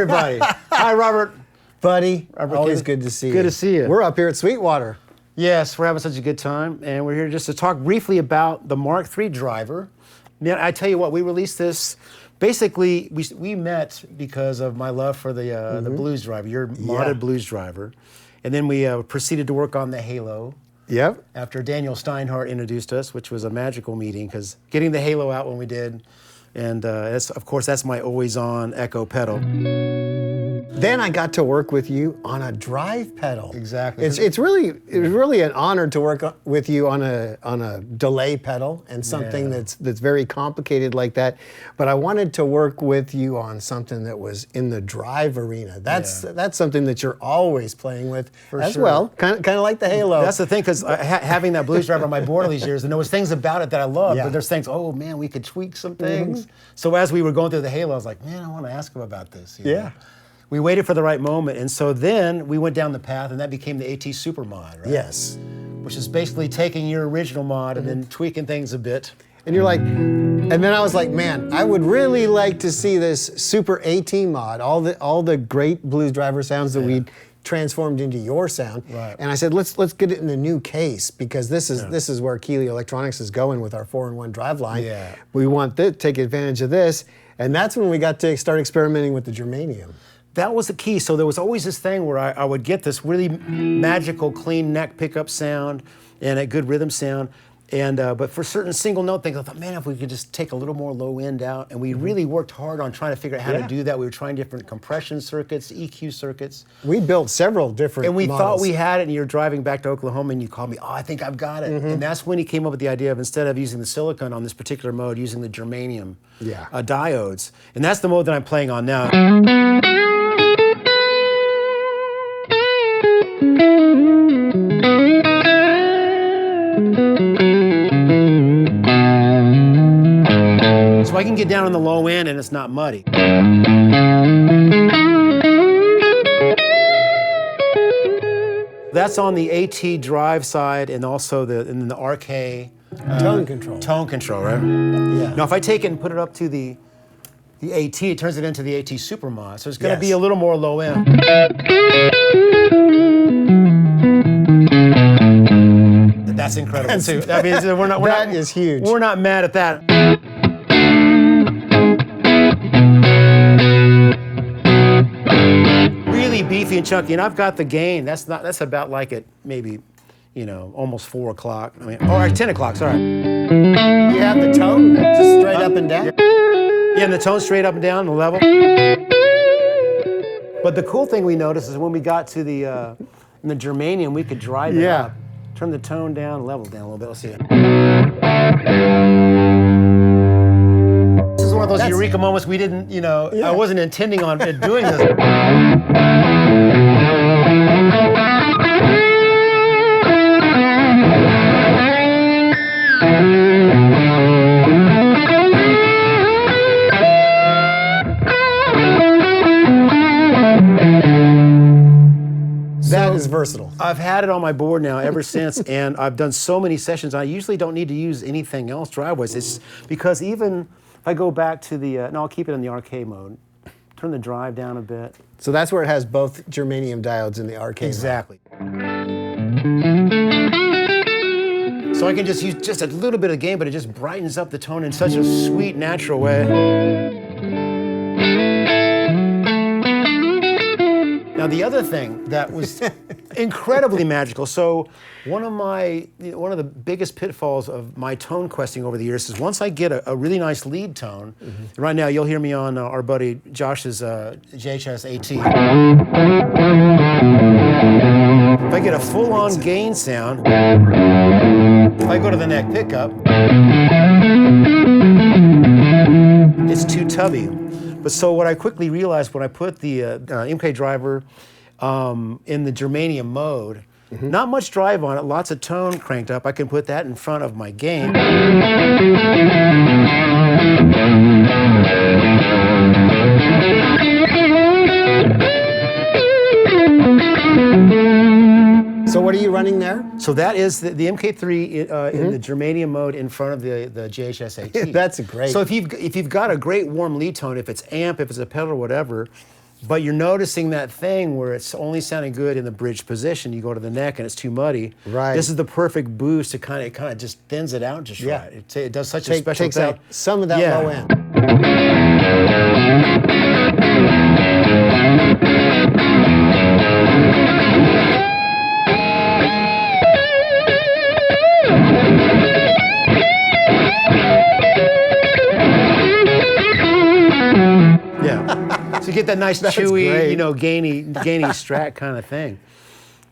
everybody. Hi, Robert. Buddy, Robert always Keeley. good to see you. Good to see you. We're up here at Sweetwater. Yes, we're having such a good time, and we're here just to talk briefly about the Mk3 driver. Man, I tell you what, we released this. Basically, we met because of my love for the blues driver, your modded blues driver, and then we proceeded to work on the Halo. Yep. After Daniel Steinhardt introduced us, which was a magical meeting, because getting the Halo out when we did, and of course that's my always-on echo pedal. Then I got to work with you on a drive pedal. Exactly. It was really an honor to work with you on a delay pedal and something that's very complicated like that. But I wanted to work with you on something that was in the drive arena. That's something that you're always playing with as well. Kind of like the Halo. That's the thing, because having that blues driver on my board all these years, and there was things about it that I loved, but there's things, oh man, we could tweak some things. So as we were going through the Halo, I was like, man, I want to ask him about this. You know? We waited for the right moment, and so then we went down the path, and that became the AT Super Mod, right? Yes. Which is basically taking your original mod and then tweaking things a bit. And you're like, and then I was like, man, I would really like to see this Super AT Mod, all the great blues driver sounds that we transformed into your sound. Right. And I said, let's get it in the new case, because this is where Keeley Electronics is going with our 4-in-1 drive line. Yeah. We want to take advantage of this, and that's when we got to start experimenting with the Germanium. That was the key. So there was always this thing where I would get this really magical, clean neck pickup sound and a good rhythm sound. And but for certain single note things, I thought, man, if we could just take a little more low end out. And we really worked hard on trying to figure out how to do that. We were trying different compression circuits, EQ circuits. We built several different And we models. thought we had it, and you're driving back to Oklahoma, and you called me, oh, I think I've got it. And that's when he came up with the idea of, instead of using the silicon on this particular mode, using the Germanium diodes. And that's the mode that I'm playing on now. So I can get down on the low end and it's not muddy. That's on the AT drive side, and also the RK tone control. Tone control, right? Yeah. Now if I take it and put it up to the AT, it turns it into the AT Super Mod. So it's going to be a little more low end. That's incredible too. I mean, that is huge. We're not mad at that. Really beefy and chunky, and I've got the gain. That's about like at maybe, almost 4 o'clock. I mean, or 10 o'clock. Sorry. You have the tone just straight up and down. Yeah, and the tone straight up and down, the level. But the cool thing we noticed is when we got to the Germanium, we could drive it up. Turn the tone down, level down a little bit. Let's see it. This is one of those eureka moments we didn't, I wasn't intending on doing this. That is versatile. I've had it on my board now ever since, and I've done so many sessions. I usually don't need to use anything else drive-wise. It's because even if I go back to the, I'll keep it in the RK mode. Turn the drive down a bit. So that's where it has both Germanium diodes in the RK Exactly. So I can just use just a little bit of gain, but it just brightens up the tone in such a sweet, natural way. Now the other thing that was incredibly magical. So one of the biggest pitfalls of my tone questing over the years is once I get a really nice lead tone. Right now you'll hear me on our buddy Josh's JHS AT. If I get a full-on gain sound, if I go to the neck pickup, it's too tubby. But so what I quickly realized when I put the Mk driver in the Germanium mode, not much drive on it, lots of tone cranked up, I can put that in front of my gain. So what are you running there? So that is the Mk3 in the Germanium mode in front of the JHS AT. That's great. So if you've got a great warm lead tone, if it's amp, if it's a pedal or whatever, But you're noticing that thing where it's only sounding good in the bridge position. You go to the neck and it's too muddy. Right. This is the perfect boost to kind of just thins it out just Yeah. right. It does such a special Takes thing. out some of that Yeah. low end. Yeah. So you get that nice chewy, great. you know, gainy strat kind of thing.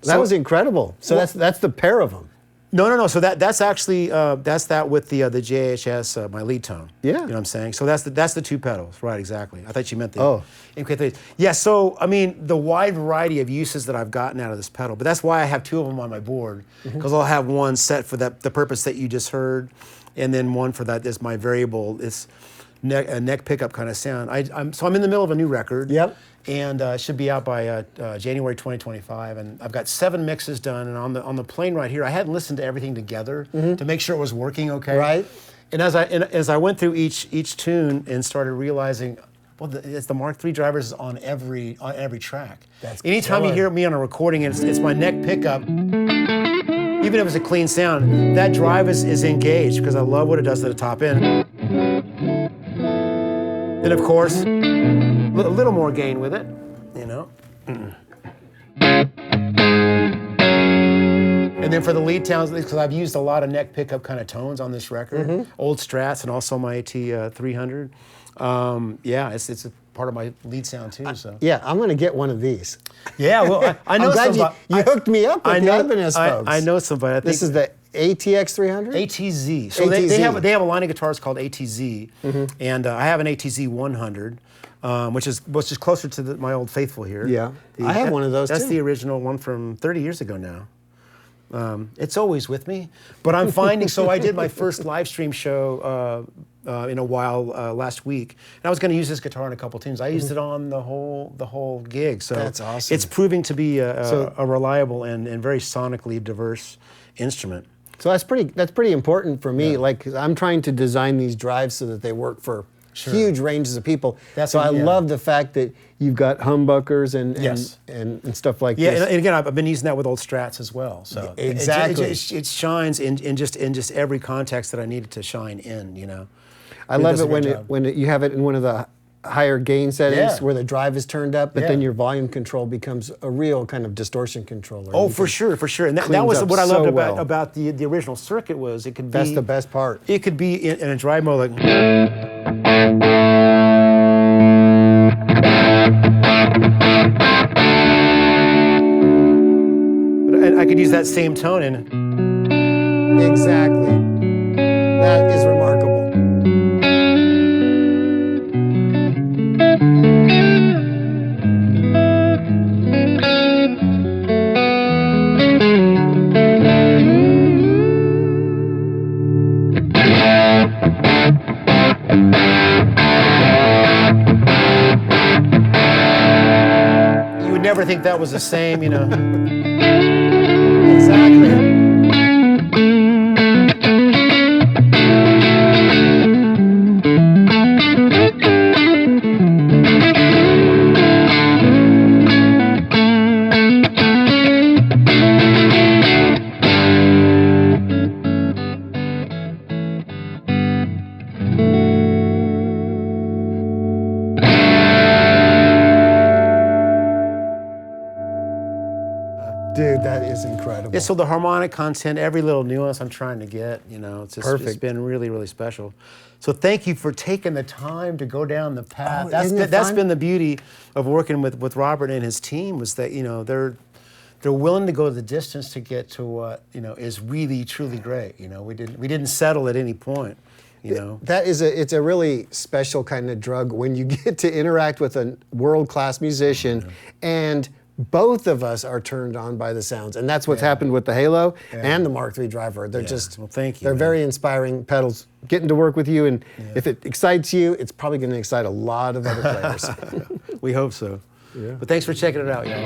That was incredible. So that's the pair of them. No. So that's actually that's that with the JHS, my lead tone. Yeah. You know what I'm saying? So that's the two pedals, right? Exactly. I thought you meant the Oh. MK3. Yeah. So I mean, the wide variety of uses that I've gotten out of this pedal, but that's why I have two of them on my board, because I'll have one set for the purpose that you just heard, and then one for that is my variable. It's a neck pickup kind of sound. So I'm in the middle of a new record. Yep. And it should be out by January 2025. And I've got 7 mixes done. And on the plane right here, I hadn't listened to everything together to make sure it was working okay. Right. And as I went through each tune and stared realizing, well, it's the Mark III drivers on every track. That's Anytime you killer. hear me on a recording, it's my neck pickup. Even if it's a clean sound, that drive is engaged because I love what it does to the top end. Then of course, a little more gain with it, you know. And then for the lead tones, because I've used a lot of neck pickup kind of tones on this record, old Strats and also my AT300. Yeah, it's a part of my lead sound too. So Yeah, I'm going to get one of these. yeah, well, I know I'm glad somebody. you hooked me up with the Ibanez folks. I know somebody. I think This is the ATX 300? ATZ. So ATZ. they have a line of guitars called ATZ, and I have an ATZ 100, which is closer to my old faithful here. Yeah. I have one of those, That's too. the original one from 30 years ago now. It's always with me, but I'm finding. So I did my first live stream show in a while last week, and I was going to use this guitar in a couple tunes. I used it on the whole gig. So That's awesome. It's proving to be a reliable and very sonically diverse instrument. So that's pretty important for me. Like, 'cause I'm trying to design these drives so that they work for huge ranges of people. So I love the fact that you've got humbuckers and stuff like Yeah, this. and again, I've been using that with old Strats as well. So Exactly. it shines in just every context that I need it to shine in. You know, I love does it a great when job. you have it in one of the higher gain settings Yeah. where the drive is turned up, but Yeah. then your volume control becomes a real kind of distortion controller. Oh, You for can- sure. And that cleans was up what I loved so well. about the original circuit was it could be. That's the best part. It could be in a drive mode like. And I could use that same tone in. Exactly. That is remarkable. You would never think that was the same, you know. Exactly. Dude, that is incredible. Yeah, so the harmonic content, every little nuance I'm trying to get, you know, it's just, it's Perfect. been really, really special. So thank you for taking the time to go down the path. Oh, isn't it That's fun? been the beauty of working with Robert and his team was that, you know, they're willing to go the distance to get to what, you know, is really, truly great. You know, we didn't settle at any point, you know. It's a really special kind of drug when you get to interact with a world-class musician and both of us are turned on by the sounds. And that's what's happened with the Halo and the Mark III driver. They're just, Well, thank you, they're man. very inspiring pedals. Getting to work with you, and if it excites you, it's probably going to excite a lot of other players. We hope so. Yeah. But thanks for checking it out, y'all.